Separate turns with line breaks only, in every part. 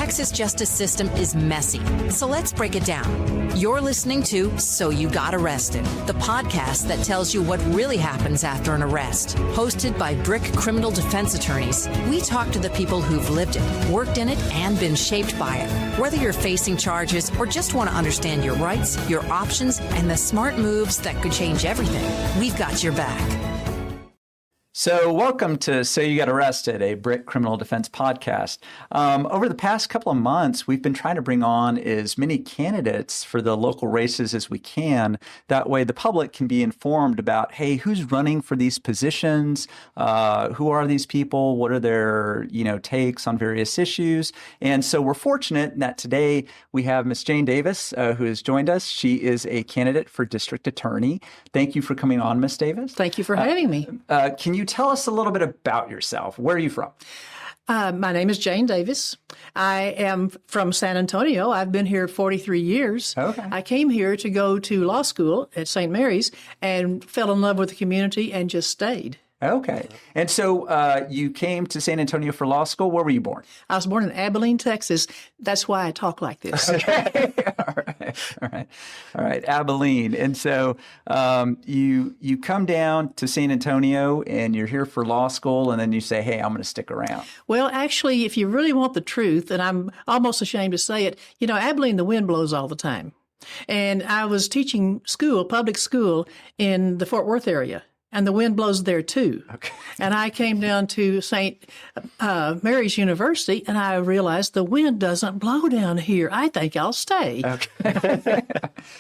Texas justice system is messy. So let's break it down. You're listening to So You Got Arrested, the podcast that tells you what really happens after an arrest. Hosted by BRIC criminal defense attorneys, we talk to the people who've lived it, worked in it, and been shaped by it. Whether you're facing charges or just want to understand your rights, your options, and the smart moves that could change everything, we've got your back.
So welcome to So You Got Arrested, a BRIC criminal defense podcast. Over the past couple of months, we've been trying to bring on as many candidates for the local races as we can. That way the public can be informed about, hey, who's running for these positions? Who are these people? What are their, takes on various issues? And so we're fortunate that today we have Ms. Jane Davis, who has joined us. She is a candidate for district attorney. Thank you for coming on, Ms. Davis.
Thank you for having me.
Can you tell us a little bit about yourself? Where are you from?
My name is Jane Davis. I am from San Antonio. I've been here 43 years.
Okay.
I came here to go to law school at St. Mary's and fell in love with the community and just stayed.
Okay. And so you came to San Antonio for law school. Where were you born?
I was born in Abilene, Texas. That's why I talk like this.
Okay. All right. Abilene. And so you come down to San Antonio and you're here for law school, and then you say, hey, I'm going to stick around.
Well, actually, if you really want the truth, and I'm almost ashamed to say it, Abilene, the wind blows all the time. And I was teaching public school in the Fort Worth area. And the wind blows there, too.
Okay.
And I came down to St. Mary's University, and I realized the wind doesn't blow down here. I think I'll stay.
Okay.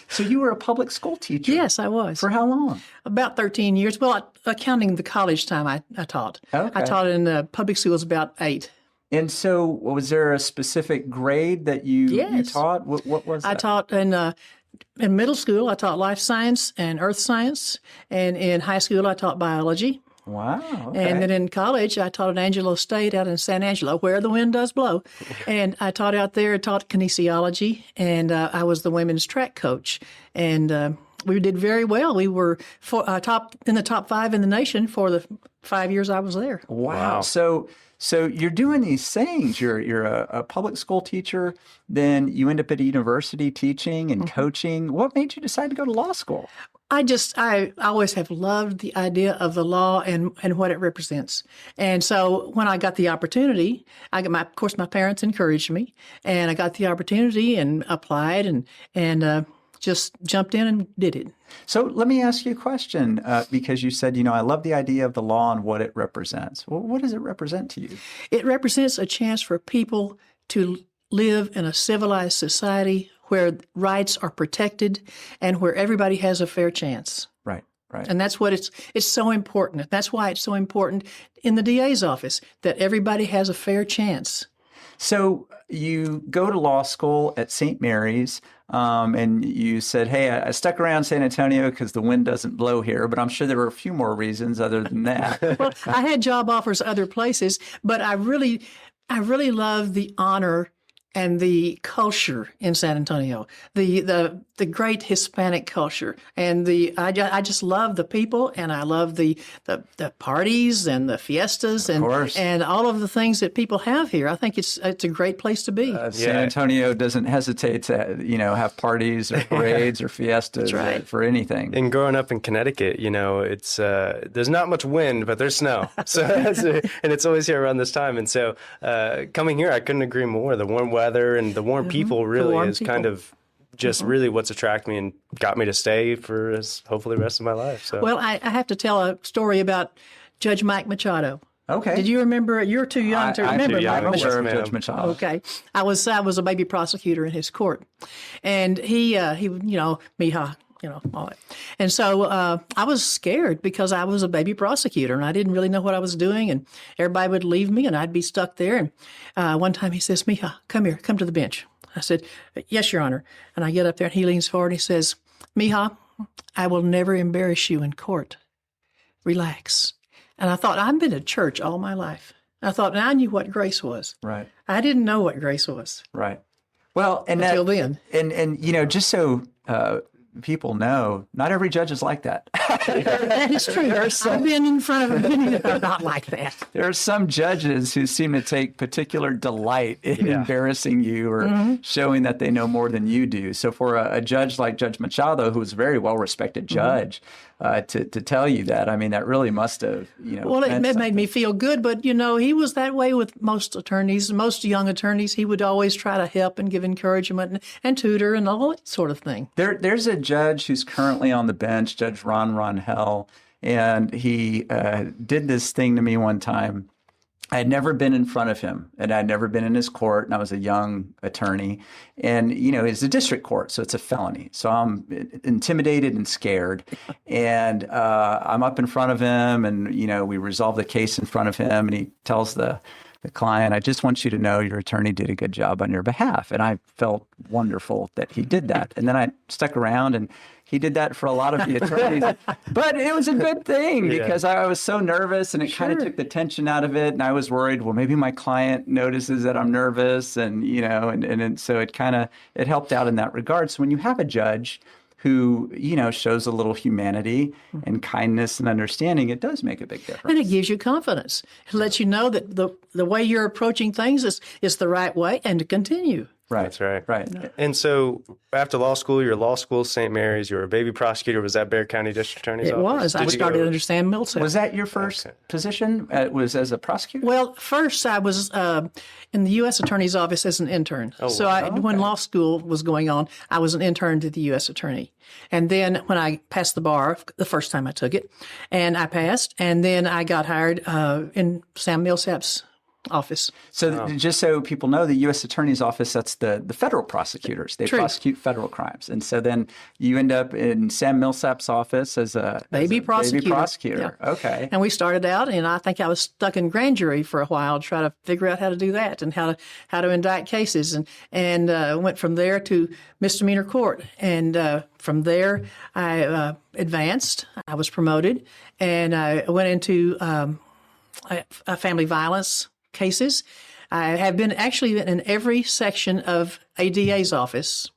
So you were a public school teacher?
Yes, I was.
For how long?
About 13 years. Well, counting the college time I taught.
Okay.
I taught in public schools about 8.
And so was there a specific grade that you taught? What was that?
I taught in middle school, I taught life science and earth science. And in high school, I taught biology.
Wow. Okay.
And then in college, I taught at Angelo State out in San Angelo, where the wind does blow. And I taught out there, taught kinesiology, and I was the women's track coach. And we did very well. We were in the top 5 in the nation for the 5 years I was there.
Wow. So you're doing these things. You're a public school teacher, then you end up at a university teaching and coaching. What made you decide to go to law school?
I always have loved the idea of the law and what it represents. And so when I got the opportunity, of course, my parents encouraged me, and I got the opportunity and applied and just jumped in and did it.
So let me ask you a question, because you said, I love the idea of the law and what it represents. Well, what does it represent to you?
It represents a chance for people to live in a civilized society where rights are protected and where everybody has a fair chance.
Right.
And that's what it's so important. That's why it's so important in the DA's office that everybody has a fair chance.
So you go to law school at St. Mary's, and you said, hey, I stuck around San Antonio because the wind doesn't blow here, but I'm sure there were a few more reasons other than that.
Well, I had job offers other places, but I really love the honor and the culture in San Antonio, the great Hispanic culture, and I just love the people, and I love the parties and the fiestas and all of the things that people have here. I think it's a great place to be.
San Antonio doesn't hesitate to have parties or parades or fiestas for anything.
And growing up in Connecticut, it's there's not much wind, but there's snow. So and it's always here around this time. And so coming here, I couldn't agree more. The warm weather and the warm people really is kind of just really what's attracted me and got me to stay for hopefully the rest of my life. So.
Well, I have to tell a story about Judge Mike Machado.
Okay.
Did you remember? You're too young to remember.
I'm aware of Judge Machado.
Okay. I was a baby prosecutor in his court, and he mija. All that. And so I was scared because I was a baby prosecutor and I didn't really know what I was doing, and everybody would leave me and I'd be stuck there. And one time he says, Mija, come here, come to the bench. I said, yes, Your Honor. And I get up there and he leans forward and he says, Mija, I will never embarrass you in court. Relax. And I thought, I've been to church all my life. I thought, and I knew what grace was.
Right.
I didn't know what grace was.
Right. Well, and
until then.
And just so people know, not every judge is like that.
That is true. I've been in front of many that are not like that.
There are some judges who seem to take particular delight in embarrassing you or showing that they know more than you do. So for a judge like Judge Machado, who's a very well-respected judge, to tell you that, I mean, that really must have,
Well, it made me feel good, but, he was that way with most attorneys, most young attorneys. He would always try to help and give encouragement and tutor and all that sort of thing.
There's a judge who's currently on the bench, Judge Ron Hell, and he did this thing to me one time. I had never been in front of him, and I'd never been in his court, and I was a young attorney. And, it's a district court, so it's a felony. So I'm intimidated and scared. And I'm up in front of him, and, we resolve the case in front of him, and he tells the client, I just want you to know your attorney did a good job on your behalf. And I felt wonderful that he did that. And then I stuck around, and he did that for a lot of the attorneys. But it was a good thing because I was so nervous, and it kind of took the tension out of it. And I was worried, well, maybe my client notices that I'm nervous, and, and so it helped out in that regard. So when you have a judge who, shows a little humanity and kindness and understanding, it does make a big difference.
And it gives you confidence. It lets you know that the way you're approaching things is the right way and to continue.
Right.
That's right.
Right.
And so after law school, your law school, St. Mary's, you were a baby prosecutor. Was that Bexar County District Attorney's office?
It was. I started under Sam Millsap.
Was that your first position? Was as a prosecutor?
Well, first I was in the U.S. Attorney's office as an intern. When law school was going on, I was an intern to the U.S. Attorney. And then when I passed the bar, the first time I took it, and I passed, and then I got hired in Sam Millsap's office.
So just so people know, the U.S. Attorney's Office, that's the federal prosecutors. They prosecute federal crimes. And so then you end up in Sam Millsap's office as a baby prosecutor.
Yeah.
Okay.
And we started out, and I think I was stuck in grand jury for a while, trying to figure out how to do that and how to indict cases, and went from there to misdemeanor court. And from there, I advanced. I was promoted, and I went into family violence cases. I have been actually in every section of a DA's office.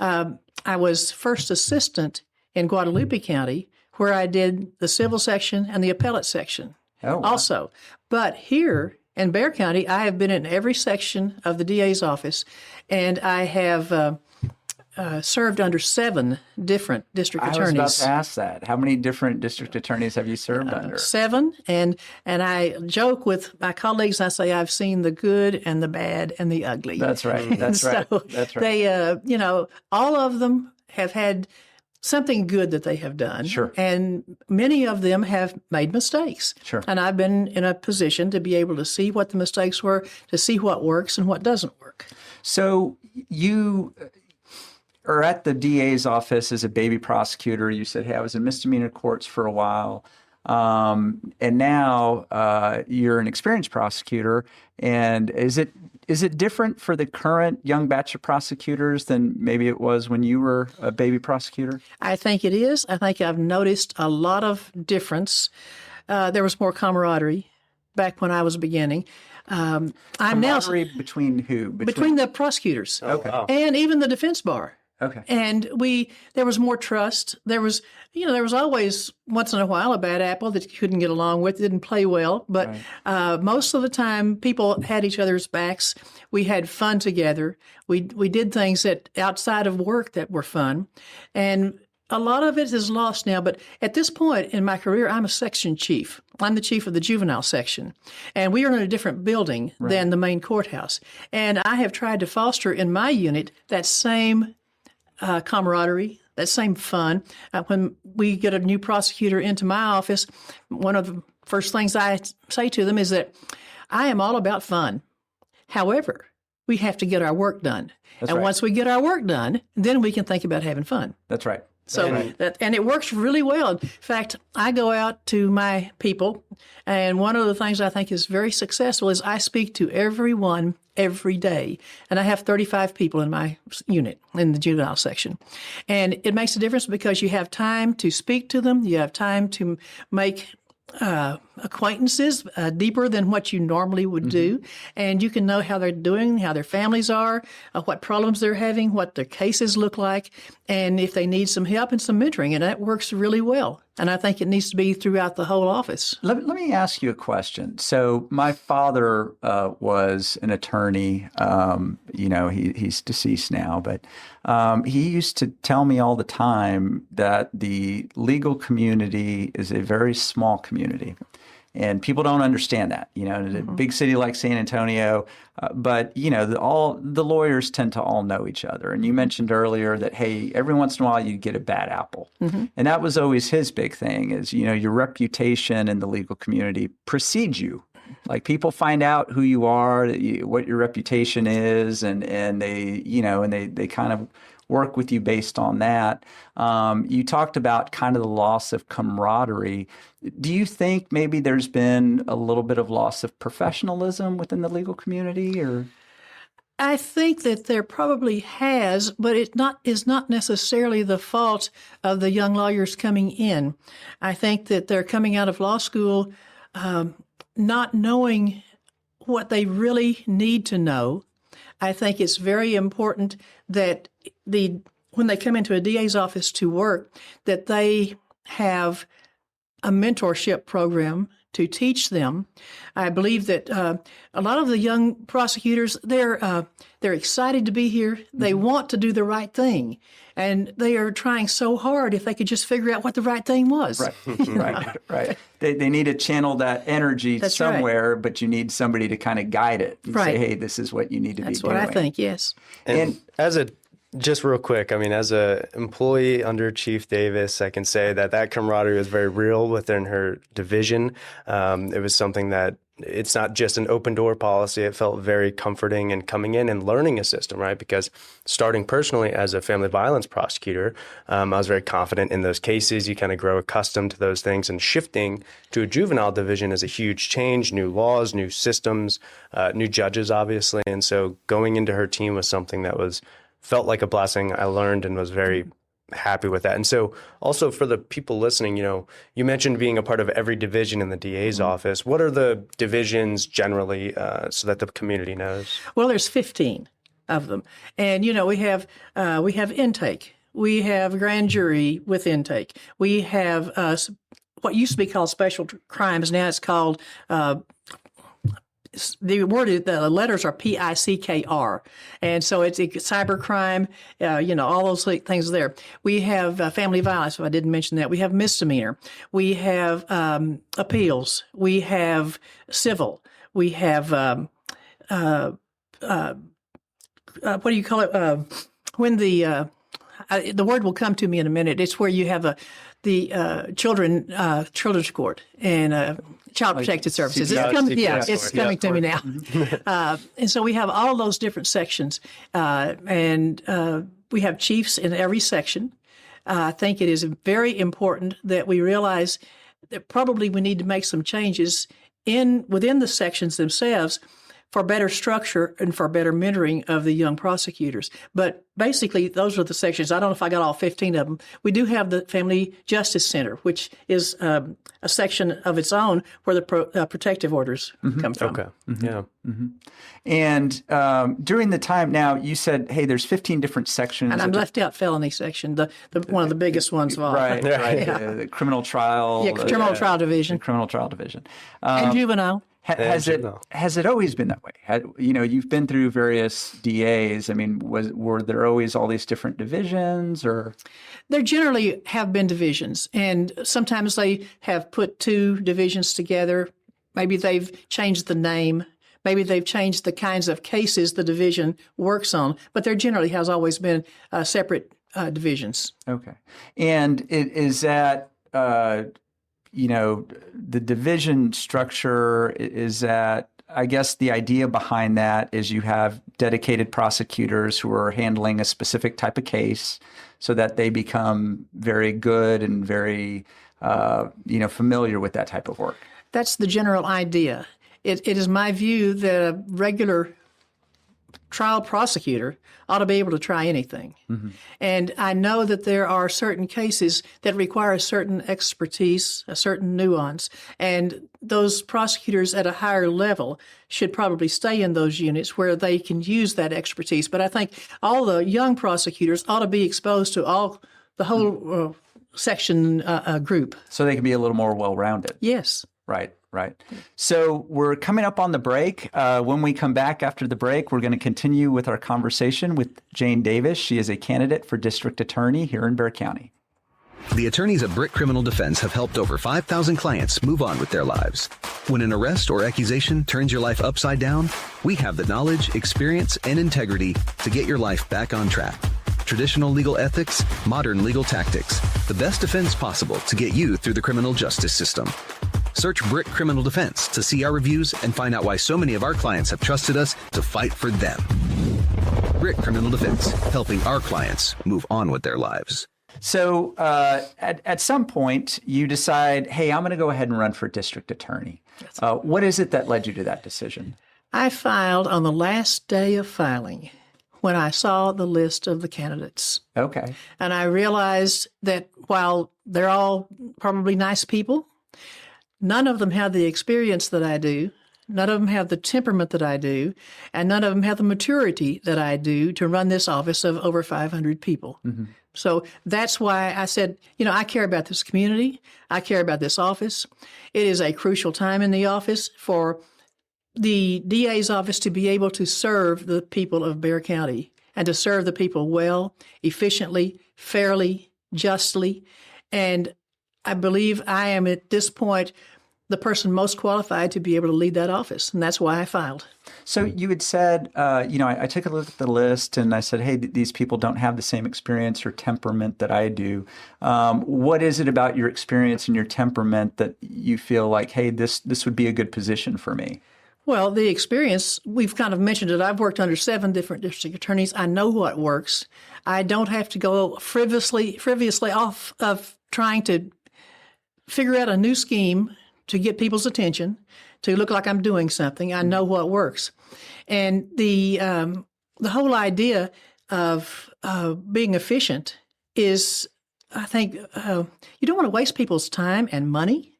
I was first assistant in Guadalupe County, where I did the civil section and the appellate section also. But here in Bexar County, I have been in every section of the DA's office, and I have served under 7 different district attorneys.
I was about to ask that. How many different district attorneys have you served under?
7, and I joke with my colleagues. I say I've seen the good and the bad and the ugly.
That's right. That's right. That's right.
They, all of them have had something good that they have done.
Sure.
And many of them have made mistakes.
Sure.
And I've been in a position to be able to see what the mistakes were, to see what works and what doesn't work.
So you or at the DA's office as a baby prosecutor, you said, hey, I was in misdemeanor courts for a while. And now you're an experienced prosecutor. And is it different for the current young batch of prosecutors than maybe it was when you were a baby prosecutor?
I think it is. I think I've noticed a lot of difference. There was more camaraderie back when I was beginning.
Camaraderie between who?
Between the prosecutors.
Okay.
And even the defense bar.
Okay.
And there was more trust. There was always once in a while a bad apple that you couldn't get along with, didn't play well. But most of the time, people had each other's backs. We had fun together. We did things that outside of work that were fun. And a lot of it is lost now, but at this point in my career, I'm a section chief. I'm the chief of the juvenile section, and we are in a different building than the main courthouse. And I have tried to foster in my unit that same camaraderie, that same fun. When we get a new prosecutor into my office, one of the first things I say to them is that I am all about fun. However, we have to get our work done. Once we get our work done, then we can think about having fun.
That's right.
So and it works really well. In fact, I go out to my people, and one of the things I think is very successful is I speak to everyone every day. And I have 35 people in my unit in the juvenile section. And it makes a difference because you have time to speak to them. You have time to make acquaintances deeper than what you normally would do. And you can know how they're doing, how their families are, what problems they're having, what their cases look like, and if they need some help and some mentoring. And that works really well. And I think it needs to be throughout the whole office.
Let me ask you a question. So my father was an attorney. He's deceased now, but he used to tell me all the time that the legal community is a very small community. And people don't understand that, in a big city like San Antonio. But all the lawyers tend to all know each other. And you mentioned earlier that, hey, every once in a while you get a bad apple. And that was always his big thing is, your reputation in the legal community precedes you. Like people find out who you are, what your reputation is, and they kind of work with you based on that. You talked about kind of the loss of camaraderie. Do you think maybe there's been a little bit of loss of professionalism within the legal community, or?
I think that there probably has, but it is not necessarily the fault of the young lawyers coming in. I think that they're coming out of law school not knowing what they really need to know. I think it's very important that when they come into a DA's office to work, that they have a mentorship program to teach them. I believe that a lot of the young prosecutors, they're excited to be here. They want to do the right thing, and they are trying so hard if they could just figure out what the right thing was.
Right. They need to channel that energy somewhere, but you need somebody to kind of guide it and say, hey, this is what you need to be doing.
That's what I think, yes.
And just real quick, as an employee under Chief Davis, I can say that camaraderie was very real within her division. It was something that it's not just an open door policy. It felt very comforting and coming in and learning a system, right? Because starting personally as a family violence prosecutor, I was very confident in those cases. You kind of grow accustomed to those things, and shifting to a juvenile division is a huge change, new laws, new systems, new judges, obviously. And so going into her team was something that felt like a blessing. I learned and was very happy with that. And so also for the people listening, you mentioned being a part of every division in the DA's office. What are the divisions generally so that the community knows?
Well, there's 15 of them. And, we have intake. We have grand jury with intake. We have what used to be called special crimes. Now it's called the letters are PICKR. And so it's cybercrime, all those things there. We have family violence, if I didn't mention that. We have misdemeanor. We have appeals. We have civil. We have, what do you call it? When the word will come to me in a minute. It's where you have the children's court and Child Protective Services. It's coming to me now. And so we have all those different sections, and we have chiefs in every section. I think it is very important that we realize that probably we need to make some changes within the sections themselves for better structure and for better mentoring of the young prosecutors. But basically, those are the sections. I don't know if I got all 15 of them. We do have the Family Justice Center, which is a section of its own where the protective orders come from.
Okay. Yeah.
And during the time now, you said, hey, there's 15 different sections.
And I'm left out felony section, the one of the biggest ones of all.
Right. The criminal trial.
Yeah, criminal trial division.
Criminal trial division.
And juvenile.
Has it always been that way? You've been through various DAs. Were there always all these different divisions, or?
There generally have been divisions, and sometimes they have put two divisions together. Maybe they've changed the name. Maybe they've changed the kinds of cases the division works on, but there generally has always been separate divisions.
Okay. And is that the division structure, is that, I guess the idea behind that is you have dedicated prosecutors who are handling a specific type of case so that they become very good and very, familiar with that type of work.
That's the general idea. It is my view that a regular trial prosecutor ought to be able to try anything. And I know that there are certain cases that require a certain expertise, a certain nuance, and those prosecutors at a higher level should probably stay in those units where they can use that expertise. But I think all the young prosecutors ought to be exposed to the whole section group.
So they can be a little more well-rounded.
Yes.
Right. So we're coming up on the break. When we come back after the break, we're going to continue with our conversation with Jane Davis. She is a candidate for district attorney here in Bexar County.
The attorneys at Brick Criminal Defense have helped over 5,000 clients move on with their lives. When an arrest or accusation turns your life upside down, we have the knowledge, experience, and integrity to get your life back on track. Traditional legal ethics, modern legal tactics, the best defense possible to get you through the criminal justice system. Search Brick Criminal Defense to see our reviews and find out why so many of our clients have trusted us to fight for them. Brick Criminal Defense, helping our clients move on with their lives.
So at some point, you decide, hey, I'm going to go ahead and run for district attorney. What is it that led you to that decision?
I filed on the last day of filing when I saw the list of the candidates.
Okay.
And I realized that while they're all probably nice people, none of them have the experience that I do. None of them have the temperament that I do, and none of them have the maturity that I do to run this office of over 500 people. So that's why I said, I care about this community. I care about this office. It is a crucial time in the office for the DA's office to be able to serve the people of Bexar County and to serve the people well, efficiently, fairly, justly. And I believe I am at this point the person most qualified to be able to lead that office, and that's why I filed.
So you had said, I took a look at the list and I said, hey, these people don't have the same experience or temperament that I do. What is it about your experience and your temperament that you feel like, hey, this would be a good position for me?
Well, the experience, we've kind of mentioned it. I've worked under 7 different district attorneys. I know what works. I don't have to go frivolously off of trying to figure out a new scheme to get people's attention, to look like I'm doing something. I know what works. And the whole idea of being efficient is, I think, you don't want to waste people's time and money.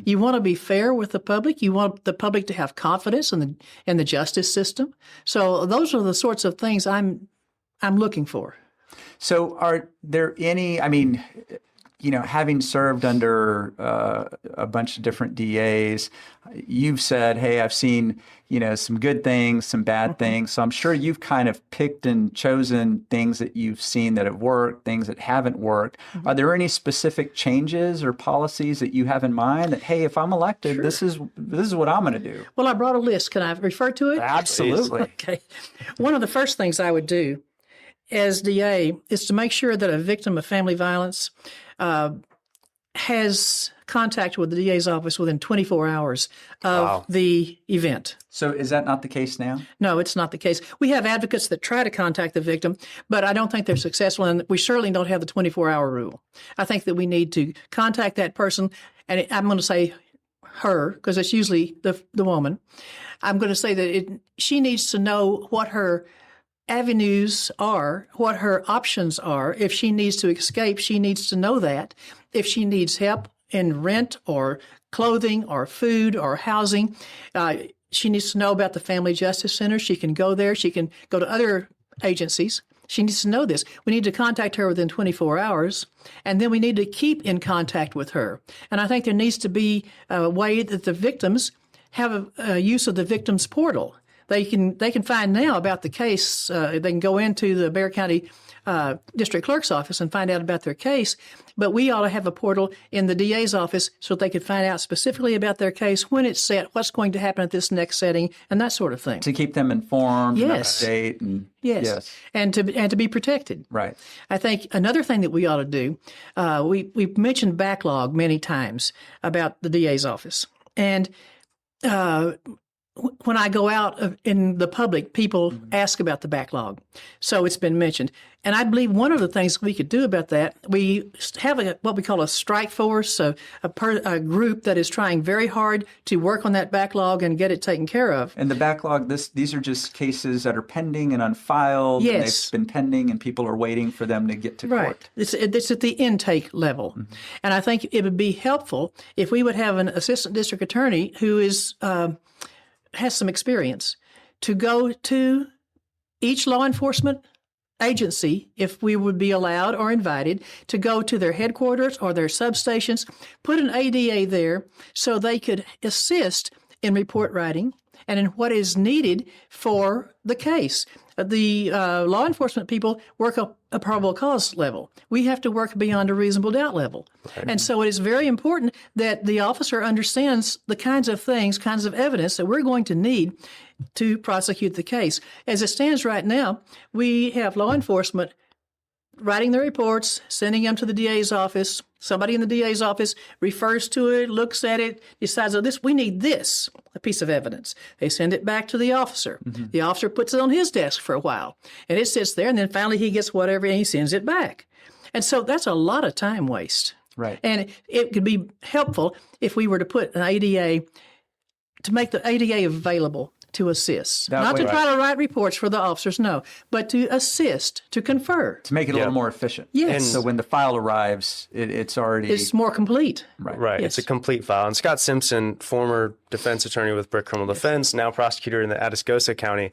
You want to be fair with the public. You want the public to have confidence in the justice system. So those are the sorts of things I'm looking for.
So are there any, having served under a bunch of different DAs, you've said, hey, I've seen, some good things, some bad things. So I'm sure you've kind of picked and chosen things that you've seen that have worked, things that haven't worked. Are there any specific changes or policies that you have in mind that, hey, if I'm elected,
Sure.
this is what I'm going to do?
Well, I brought a list. Can I refer to it?
Absolutely.
Okay. One of the first things I would do as DA is to make sure that a victim of family violence has contact with the DA's office within 24 hours of the event.
So is that not the case now?
No, it's not the case. We have advocates that try to contact the victim, but I don't think they're successful, and we certainly don't have the 24-hour rule. I think that we need to contact that person, and I'm going to say her, because it's usually the woman. I'm going to say that she needs to know what her avenues are, what her options are. If she needs to escape, she needs to know that. If she needs help in rent or clothing or food or housing, she needs to know about the Family Justice Center. She can go there. She can go to other agencies. She needs to know this. We need to contact her within 24 hours, and then we need to keep in contact with her. And I think there needs to be a way that the victims have a use of the victims portal. They can find now about the case. They can go into the Bexar County District Clerk's office and find out about their case. But we ought to have a portal in the DA's office so they could find out specifically about their case, when it's set, what's going to happen at this next setting, and that sort of thing.
To keep them informed,
Yes.
up to date, and
Yes. And to be protected.
Right.
I think another thing that we ought to do, we've mentioned backlog many times about the DA's office. And when I go out in the public, people ask about the backlog. So it's been mentioned. And I believe one of the things we could do about that, we have what we call a strike force, a group that is trying very hard to work on that backlog and get it taken care of.
And the backlog, these are just cases that are pending and unfiled.
Yes.
And they've been pending and people are waiting for them to get to
Right.
court.
It's at the intake level. And I think it would be helpful if we would have an assistant district attorney who is has some experience to go to each law enforcement agency, if we would be allowed or invited, to go to their headquarters or their substations, put an ADA there so they could assist in report writing and in what is needed for the case. The law enforcement people work a probable cause level. We have to work beyond a reasonable doubt level. Right. And so it is very important that the officer understands the kinds of things, kinds of evidence that we're going to need to prosecute the case. As it stands right now, we have law enforcement writing the reports, sending them to the DA's office. Somebody in the DA's office refers to it, looks at it, decides, oh, we need this, a piece of evidence. They send it back to the officer. The officer puts it on his desk for a while, and it sits there, and then finally he gets whatever, and he sends it back. And so that's a lot of time waste.
Right.
And it could be helpful if we were to put an ADA, to make the ADA available to assist. Not to try to write reports for the officers, no, but to assist, to confer.
To make it a little more efficient.
Yes.
And so when the file arrives, it's already...
It's more complete.
Right.
Yes.
It's a complete file. And Scott Simpson, former defense attorney with Brick Criminal Defense, now prosecutor in the Atascosa County,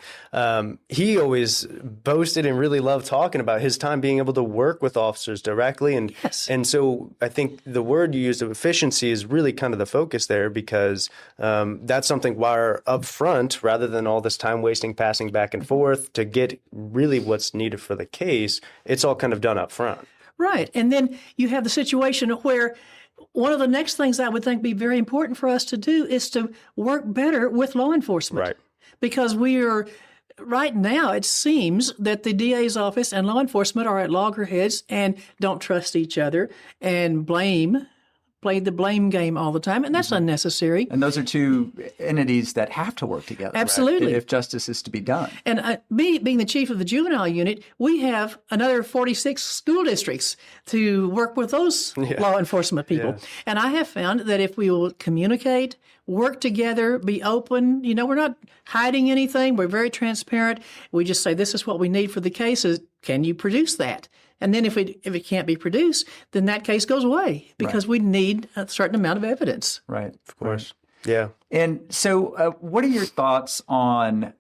he always boasted and really loved talking about his time being able to work with officers directly. And, and so I think the word you used of efficiency is really kind of the focus there, because that's something where up front, rather than all this time wasting, passing back and forth to get really what's needed for the case, it's all kind of done up front.
Right. And then you have the situation where one of the next things I would think be very important for us to do is to work better with law enforcement. Right. Because we are, right now, it seems that the DA's office and law enforcement are at loggerheads and don't trust each other and play the blame game all the time, and that's unnecessary.
And those are two entities that have to work together.
Absolutely.
Right? If justice is to be done.
And me, being the chief of the juvenile unit, we have another 46 school districts to work with those law enforcement people. Yeah. And I have found that if we will communicate, work together, be open, we're not hiding anything. We're very transparent. We just say, this is what we need for the cases. Can you produce that? And then if it can't be produced, then that case goes away because we need a certain amount of evidence.
Right.
Of course. Yeah.
And so what are your thoughts on,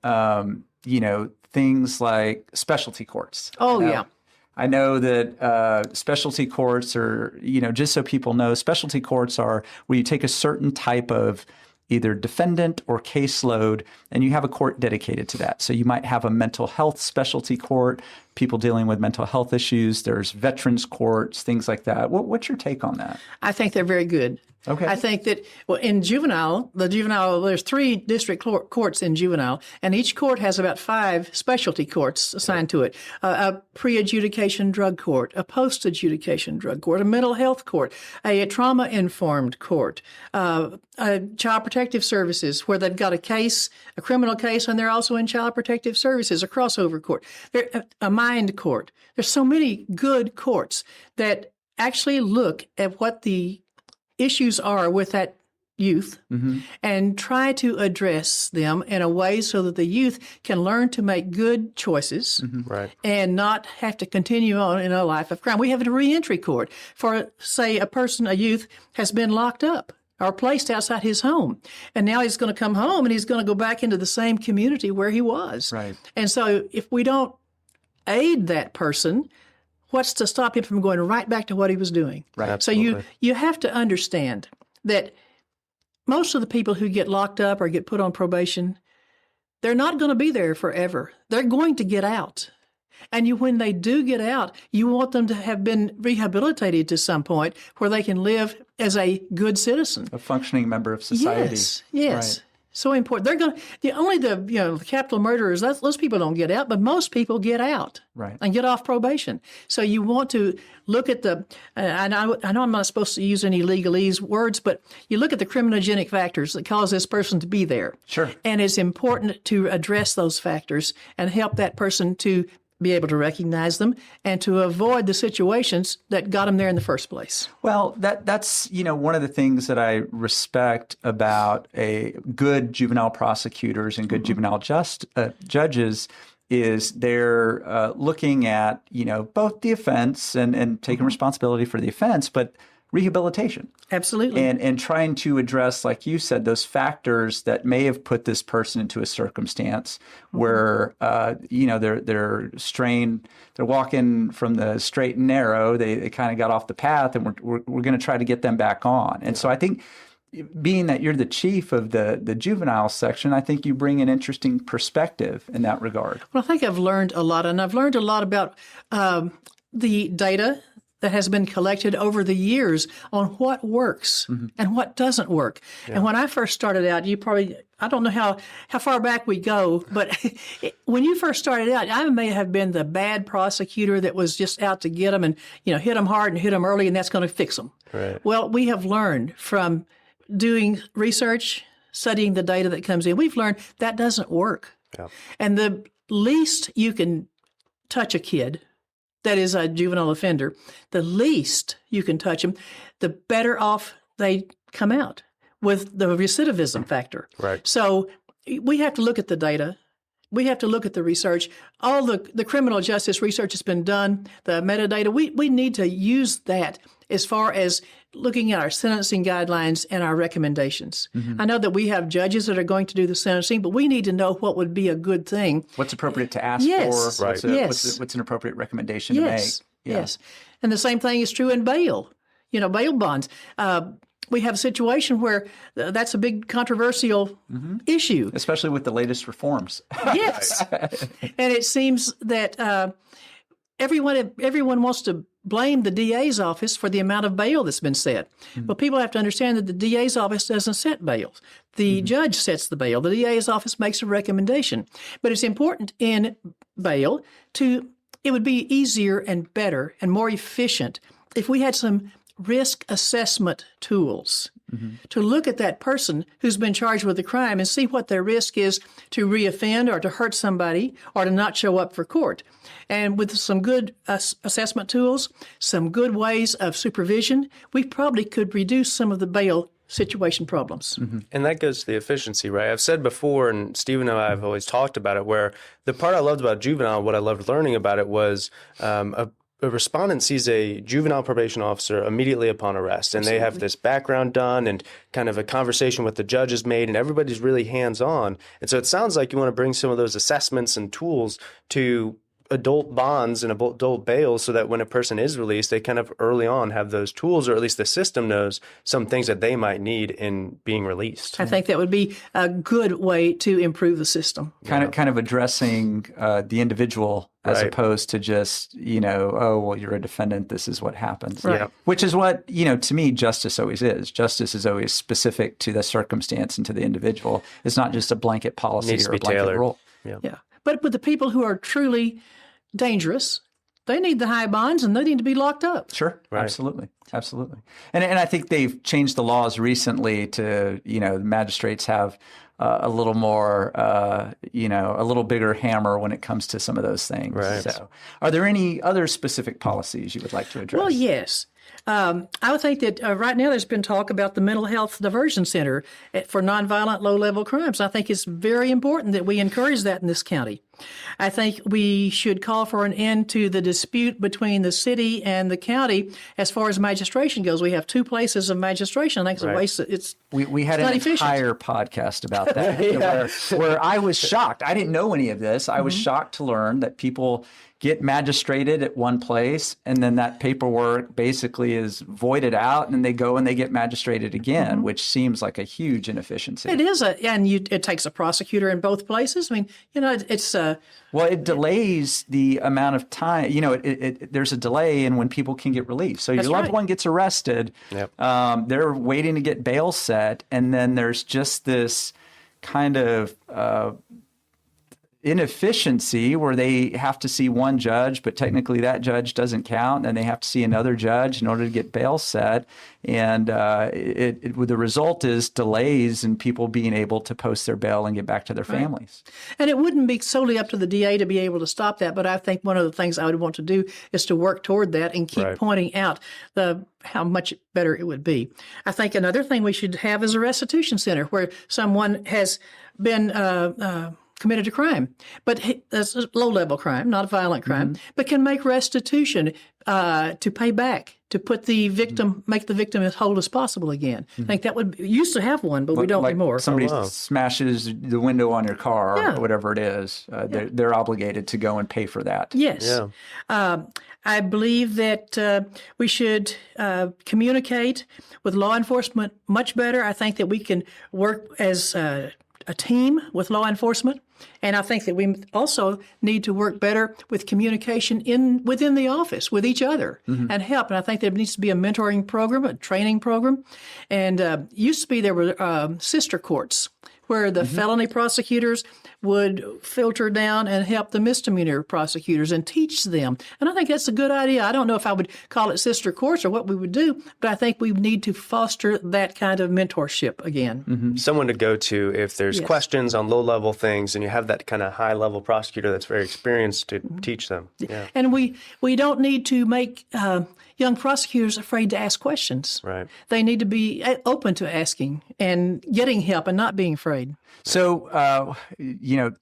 things like specialty courts? I know that specialty courts are, just so people know, specialty courts are where you take a certain type of either defendant or caseload, and you have a court dedicated to that. So you might have a mental health specialty court, people dealing with mental health issues. There's veterans courts, things like that. What's your take on that?
I think they're very good.
Okay.
I think that, in there's 3 district courts in juvenile, and each court has about 5 specialty courts assigned to it. A pre-adjudication drug court, a post-adjudication drug court, a mental health court, a trauma-informed court, child protective services, where they've got a criminal case, and they're also in child protective services, a crossover court, a mind court. There's so many good courts that actually look at what the issues are with that youth and try to address them in a way so that the youth can learn to make good choices and not have to continue on in a life of crime. We have a reentry court for, say, a youth has been locked up or placed outside his home, and now he's going to come home and he's going to go back into the same community where he was. Right. And so if we don't aid that person, what's to stop him from going right back to what he was doing? Right. Absolutely. So you have to understand that most of the people who get locked up or get put on probation, they're not going to be there forever. They're going to get out. And when they do get out, you want them to have been rehabilitated to some point where they can live as a good citizen.
A functioning member of society.
Yes.
Right.
So important. They're going the capital murderers. Those people don't get out, but most people get out,
Right,
and get off probation. So you want to look at the. I know I'm not supposed to use any legalese words, but you look at the criminogenic factors that cause this person to be there.
Sure.
And it's important to address those factors and help that person to be able to recognize them and to avoid the situations that got them there in the first place.
Well, that's one of the things that I respect about a good juvenile prosecutors and good juvenile judges is they're looking at both the offense and taking responsibility for the offense, but rehabilitation.
Absolutely.
And trying to address, like you said, those factors that may have put this person into a circumstance where, they're strained, they're walking from the straight and narrow, they kind of got off the path, and we're going to try to get them back on. And so I think being that you're the chief of the juvenile section, I think you bring an interesting perspective in that regard.
Well, I think I've learned a lot, and I've learned a lot about the data that has been collected over the years on what works and what doesn't work. Yeah. And when I first started out, I don't know how far back we go, but when you first started out, I may have been the bad prosecutor that was just out to get them and, hit them hard and hit them early, and that's going to fix them.
Right.
Well, we have learned from doing research, studying the data that comes in, we've learned that doesn't work.
Yeah.
And the least you can touch a kid that is a juvenile offender, the least you can touch them, the better off they come out with the recidivism factor.
Right.
So we have to look at the data. We have to look at the research. All the criminal justice research has been done, the metadata. We need to use that as far as looking at our sentencing guidelines and our recommendations. I know that we have judges that are going to do the sentencing, but we need to know what would be a good thing.
What's appropriate to ask
Yes.
for?
Right.
What's an appropriate recommendation to make?
Yes. And the same thing is true in bail. Bail bonds. We have a situation where that's a big controversial issue.
Especially with the latest reforms.
Yes. And it seems that everyone wants to blame the DA's office for the amount of bail that's been set. But people have to understand that the DA's office doesn't set bail. The judge sets the bail. The DA's office makes a recommendation. But it's important in bail it would be easier and better and more efficient if we had some risk assessment tools to look at that person who's been charged with a crime and see what their risk is to reoffend or to hurt somebody or to not show up for court. And with some good assessment tools, some good ways of supervision, we probably could reduce some of the bail situation problems.
And that goes to the efficiency, right? I've said before, and Stephen and I have always talked about it, where the part I loved about juvenile, what I loved learning about it was a respondent sees a juvenile probation officer immediately upon arrest, and they have this background done and kind of a conversation with the judge is made, and everybody's really hands-on. And so it sounds like you want to bring some of those assessments and tools to adult bonds and adult bail so that when a person is released, they kind of early on have those tools, or at least the system knows some things that they might need in being released.
I think that would be a good way to improve the system.
Kind of addressing the individual as opposed to just, you're a defendant, this is what happens.
Right. Yeah.
Which is what, to me, justice always is. Justice is always specific to the circumstance and to the individual. It's not just a blanket policy or a blanket
tailored.
rule.
Yeah. But with the people who are truly dangerous, they need the high bonds and they need to be locked up.
Sure. Right. Absolutely. And I think they've changed the laws recently to, the magistrates have a little more, a little bigger hammer when it comes to some of those things.
Right.
So are there any other specific policies you would like to address?
Well, yes. I would think that right now there's been talk about the Mental Health Diversion Center for nonviolent low-level crimes. I think it's very important that we encourage that in this county. I think we should call for an end to the dispute between the city and the county as far as magistration goes. We have two places of magistration. I think it's a waste.
We had an entire podcast about that where I was shocked. I didn't know any of this. I was shocked to learn that people get magistrated at one place, and then that paperwork basically is voided out, and then they go and they get magistrated again, which seems like a huge inefficiency.
It is, it takes a prosecutor in both places. I mean, it's
well, it delays the amount of time. There's a delay in when people can get released. So your loved one gets arrested, they're waiting to get bail set, and then there's just this kind of inefficiency where they have to see one judge, but technically that judge doesn't count, and they have to see another judge in order to get bail set. And the result is delays in people being able to post their bail and get back to their families.
And it wouldn't be solely up to the DA to be able to stop that, but I think one of the things I would want to do is to work toward that and keep pointing out how much better it would be. I think another thing we should have is a restitution center where someone has been committed a crime, but that's a low-level crime, not a violent crime, but can make restitution to pay back, to put the victim, make the victim as whole as possible again. I think that used to have one, but we don't anymore.
Somebody smashes the window on your car or whatever it is, they're obligated to go and pay for that.
Yes. Yeah. I believe that we should communicate with law enforcement much better. I think that we can work as a team with law enforcement. And I think that we also need to work better with communication within the office with each other and help. And I think there needs to be a mentoring program, a training program. And used to be there were sister courts where the felony prosecutors would filter down and help the misdemeanor prosecutors and teach them. And I think that's a good idea. I don't know if I would call it sister courts or what we would do, but I think we need to foster that kind of mentorship again.
Someone to go to if there's questions on low-level things, and you have that kind of high-level prosecutor that's very experienced to teach them. Yeah.
And we don't need to make young prosecutors afraid to ask questions.
Right.
They need to be open to asking and getting help and not being afraid.
So,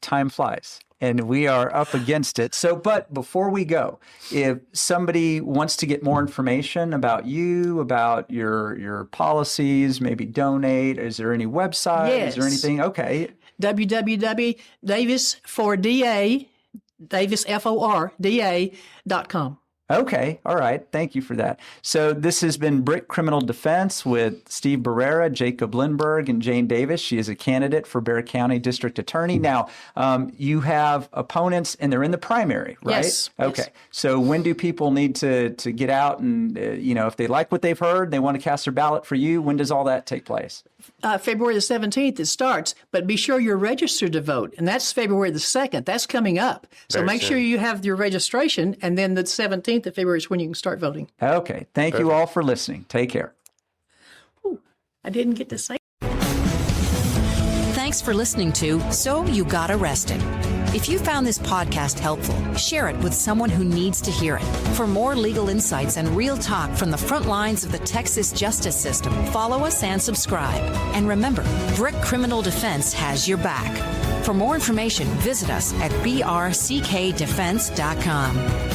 time flies and we are up against it. So, but before we go, if somebody wants to get more information about you, about your policies, maybe donate, is there any website?
Yes.
Is there anything? Okay.
www.davisforda.com.
Okay. All right. Thank you for that. So this has been Brick Criminal Defense with Steve Barrera, Jacob Lindbergh, and Jane Davis. She is a candidate for Bexar County District Attorney. Now, you have opponents, and they're in the primary, right?
Yes.
Okay.
Yes.
So when do people need to get out and, if they like what they've heard, they want to cast their ballot for you, when does all that take place?
February the 17th it starts, but be sure you're registered to vote, and that's February the 2nd. That's coming up. So make sure you have your registration, and then the 17th of February is when you can start voting.
Okay. Thank you all for listening. Take care.
Ooh, I didn't get to say.
Thanks for listening to So You Got Arrested. If you found this podcast helpful, share it with someone who needs to hear it. For more legal insights and real talk from the front lines of the Texas justice system, follow us and subscribe. And remember, Brick Criminal Defense has your back. For more information, visit us at brckdefense.com.